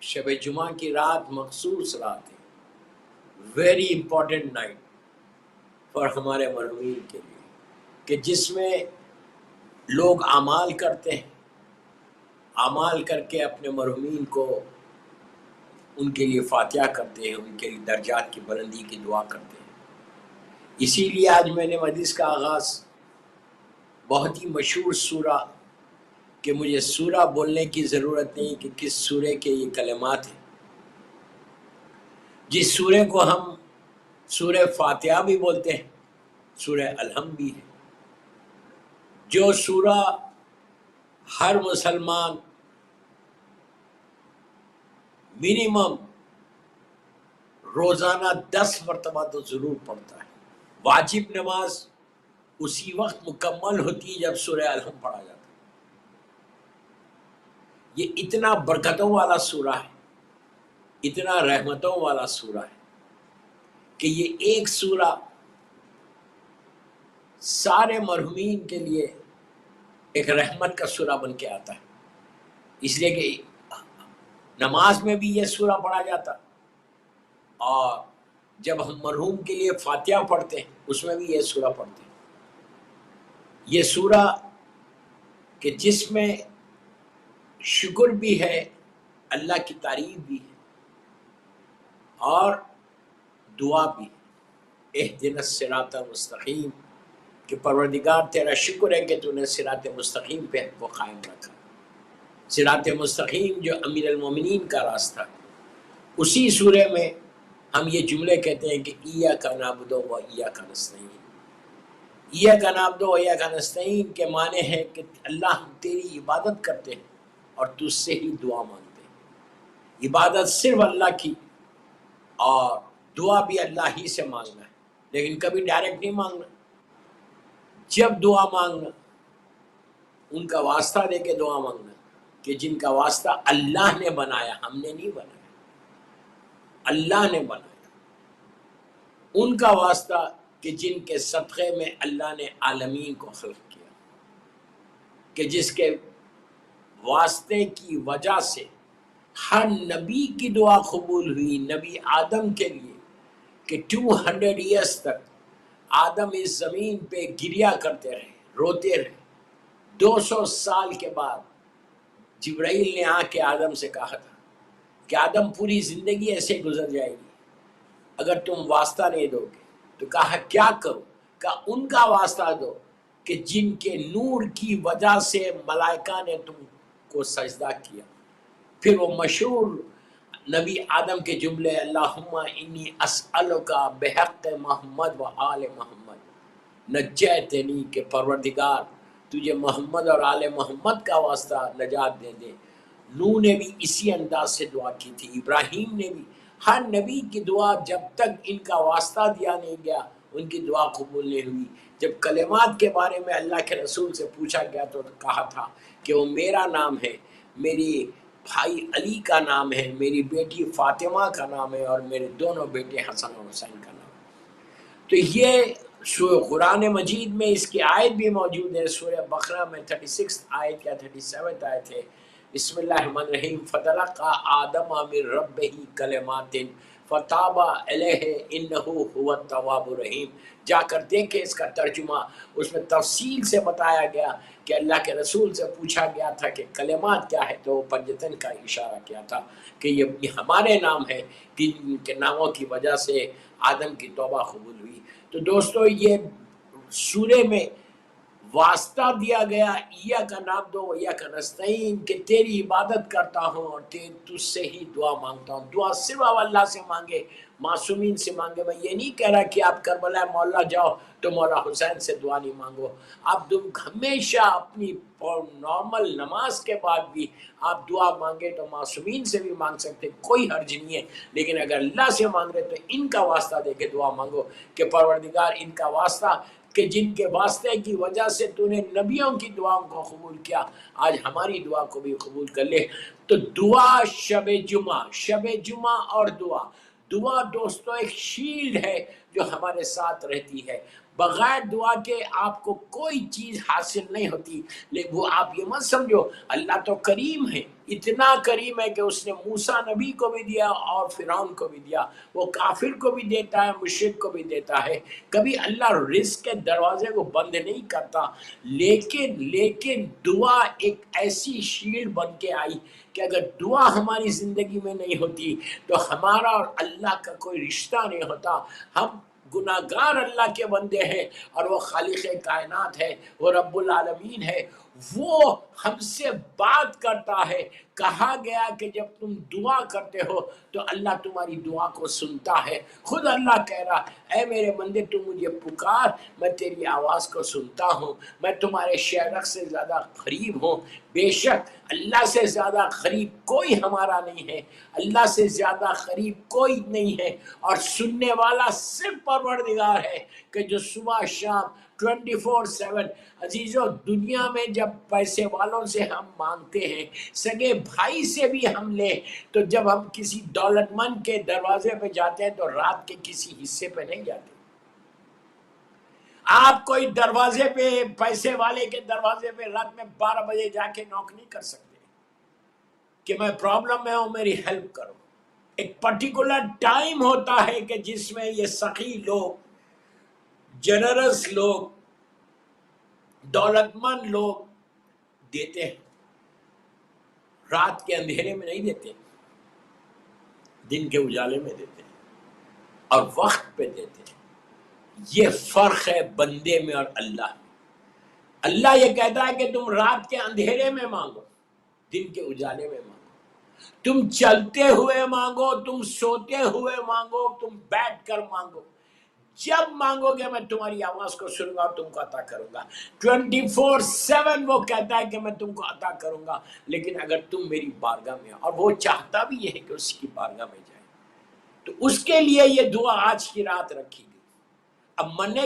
شب جمعہ کی رات مخصوص رات ہے، ویری امپورٹنٹ نائٹ فار ہمارے مرحومین کے لیے، کہ جس میں لوگ اعمال کرتے ہیں، اعمال کر کے اپنے مرحومین کو ان کے لیے فاتحہ کرتے ہیں، ان کے لیے درجات کی بلندی کی دعا کرتے ہیں۔ اسی لیے آج میں نے مجلس کا آغاز بہت ہی مشہور سورہ، کہ مجھے سورہ بولنے کی ضرورت نہیں کہ کس سورے کے یہ کلمات ہیں، جس سورے کو ہم سورہ فاتحہ بھی بولتے ہیں، سورہ الحمد بھی ہے، جو سورہ ہر مسلمان منیمم روزانہ 10 مرتبہ تو ضرور پڑھتا ہے۔ واجب نماز اسی وقت مکمل ہوتی ہے جب سورہ الحمد پڑھا جاتا ہے۔ یہ اتنا برکتوں والا سورہ ہے، اتنا رحمتوں والا سورہ ہے کہ یہ ایک سورہ سارے مرحومین کے لیے ایک رحمت کا سورہ بن کے آتا ہے، اس لیے کہ نماز میں بھی یہ سورہ پڑھا جاتا، اور جب ہم مرحوم کے لیے فاتحہ پڑھتے ہیں اس میں بھی یہ سورہ پڑھتے ہیں۔ یہ سورہ کہ جس میں شکر بھی ہے، اللہ کی تعریف بھی ہے، اور دعا بھی ہے، اہدنا الصراط المستقیم، کہ پروردگار تیرا شکر ہے کہ تو نے صراط مستقیم پہ ہم کو قائم رکھا۔ صراط مستقیم جو امیر المومنین کا راستہ، اسی سورے میں ہم یہ جملے کہتے ہیں کہ ایاک نعبد و ایاک نستعین۔ ایاک نعبد و ایاک نستعین کے معنی ہے کہ اللہ ہم تیری عبادت کرتے ہیں اور تجھ سے ہی دعا مانگتے ہیں۔ عبادت صرف اللہ کی، اور دعا بھی اللہ ہی سے مانگنا ہے، لیکن کبھی ڈائریکٹ نہیں مانگنا۔ جب دعا مانگنا ان کا واسطہ دے کے دعا مانگنا، کہ جن کا واسطہ اللہ نے بنایا، ہم نے نہیں بنایا، اللہ نے بنایا، ان کا واسطہ کہ جن کے صدقے میں اللہ نے عالمین کو خلق کیا، کہ جس کے واسطے کی وجہ سے ہر نبی کی دعا قبول ہوئی، نبی آدم کے لیے، کہ 200 ایئرس تک آدم اس زمین پہ گریا کرتے رہے، روتے رہے۔ 200 سال کے بعد جبرائیل نے آ کے آدم سے کہا تھا کہ آدم پوری زندگی ایسے گزر جائے گی اگر تم واسطہ نہیں دو گے، تو کہا کیا کرو؟ کہا ان کا واسطہ دو کہ جن کے نور کی وجہ سے ملائکہ نے تم کو سجدہ کیا۔ پھر وہ مشہور نبی آدم کے جملے، اللہم انی اسألک بحق محمد و آل محمد نجیتنی، کہ پروردگار تجھے محمد اور آل محمد کا واسطہ نجات دے دے۔ نوح نے بھی اسی انداز سے دعا کی تھی، ابراہیم نے بھی، ہر نبی کی دعا جب تک ان کا واسطہ دیا نہیں گیا ان کی دعا قبول نہیں ہوئی۔ جب کلمات کے بارے میں اللہ کے رسول سے پوچھا گیا تو کہا تھا کہ وہ میرا نام ہے، میری بھائی علی کا نام ہے، میری بیٹی فاطمہ کا نام ہے، اور میرے دونوں بیٹے حسن اور حسین کا نام ہے۔ تو یہ قرآن مجید میں اس کی آیت بھی موجود ہے، سورہ بقرہ میں 36 آیت یا 37 آیت ہے، بسم اللہ الرحمن الرحیم، فتلقى آدم من ربہ کلمات فتاب علیہ انہ هو التواب الرحیم۔ جا کر دیکھیں اس کا ترجمہ، اس میں تفصیل سے بتایا گیا کہ اللہ کے رسول سے پوچھا گیا تھا کہ کلمات کیا ہے، تو وہ پنجتن کا اشارہ کیا تھا کہ یہ ہمارے نام ہے، کہ ان کے ناموں کی وجہ سے آدم کی توبہ قبول ہوئی۔ تو دوستو یہ سورے میں واسطہ دیا گیا، ایاک نعبد و ایاک نستعین، کہ تیری عبادت کرتا ہوں اور تجھ سے ہی دعا مانگتا ہوں۔ دعا صرف اللہ سے مانگے، معصومین سے مانگے۔ میں یہ نہیں کہہ رہا کہ آپ کربلا مولا جاؤ تو مولا حسین سے دعا نہیں مانگو، آپ ہمیشہ اپنی نارمل نماز کے بعد بھی آپ دعا مانگے تو معصومین سے بھی مانگ سکتے، کوئی حرج نہیں ہے، لیکن اگر اللہ سے مانگ رہے تو ان کا واسطہ دے کے دعا مانگو کہ پروردگار ان کا واسطہ، کہ جن کے واسطے کی وجہ سے تو نے نبیوں کی دعاؤں کو قبول کیا، آج ہماری دعا کو بھی قبول کر لے۔ تو دعا شب جمعہ اور دعا دوستو ایک شیلڈ ہے جو ہمارے ساتھ رہتی ہے۔ بغیر دعا کے آپ کو کوئی چیز حاصل نہیں ہوتی۔ لیکن وہ آپ یہ مت سمجھو، اللہ تو کریم ہے، اتنا کریم ہے کہ اس نے موسیٰ نبی کو بھی دیا اور فرعون کو بھی دیا، وہ کافر کو بھی دیتا ہے، مشرک کو بھی دیتا ہے۔ کبھی اللہ رزق کے دروازے کو بند نہیں کرتا، لیکن دعا ایک ایسی شیلڈ بن کے آئی کہ اگر دعا ہماری زندگی میں نہیں ہوتی تو ہمارا اور اللہ کا کوئی رشتہ نہیں ہوتا۔ ہم گناہگار اللہ کے بندے ہیں، اور وہ خالق کائنات ہے، وہ رب العالمین ہے، وہ ہم سے بات کرتا ہے۔ کہا گیا کہ جب تم دعا کرتے ہو تو اللہ تمہاری دعا کو سنتا ہے۔ خود اللہ کہہ رہا، اے میرے بندے تم مجھے پکار، میں تیری آواز کو سنتا ہوں، میں تمہارے شہرک سے زیادہ قریب ہوں۔ بے شک اللہ سے زیادہ قریب کوئی ہمارا نہیں ہے، اللہ سے زیادہ قریب کوئی نہیں ہے، اور سننے والا صرف پروردگار ہے کہ جو صبح شام 24/7۔ عزیزو، دنیا میں جب پیسے والوں سے ہم مانگتے ہیں، سگے بھائی سے بھی ہم لیں، تو جب ہم کسی دولت مند کے دروازے پہ جاتے ہیں تو رات کے کسی حصے پہ نہیں جاتے۔ آپ کوئی دروازے پہ، پیسے والے کے دروازے پہ رات میں 12 بجے جا کے نوک نہیں کر سکتے کہ میں پرابلم میں ہوں، میری ہیلپ کرو۔ ایک پرٹیکولر ٹائم ہوتا ہے کہ جس میں یہ سخی لوگ، جنرس لوگ، دولت مند لوگ دیتے ہیں۔ رات کے اندھیرے میں نہیں دیتے، دن کے اجالے میں دیتے ہیں، اور وقت پہ دیتے ہیں۔ یہ فرق ہے بندے میں اور اللہ میں۔ اللہ یہ کہتا ہے کہ تم رات کے اندھیرے میں مانگو، دن کے اجالے میں مانگو، تم چلتے ہوئے مانگو، تم سوتے ہوئے مانگو، تم بیٹھ کر مانگو۔ جب مانگو گے میں تمہاری آواز کو سنوں گا اور تم کو عطا کروں گا۔ 24/7 وہ کہتا ہے کہ میں تم کو عطا کروں گا، لیکن اگر تم میری بارگاہ میں، اور وہ چاہتا بھی یہ ہے کہ اس کی بارگاہ میں جائے، تو اس کے لیے یہ دعا آج کی رات رکھی گئی۔ اب مننے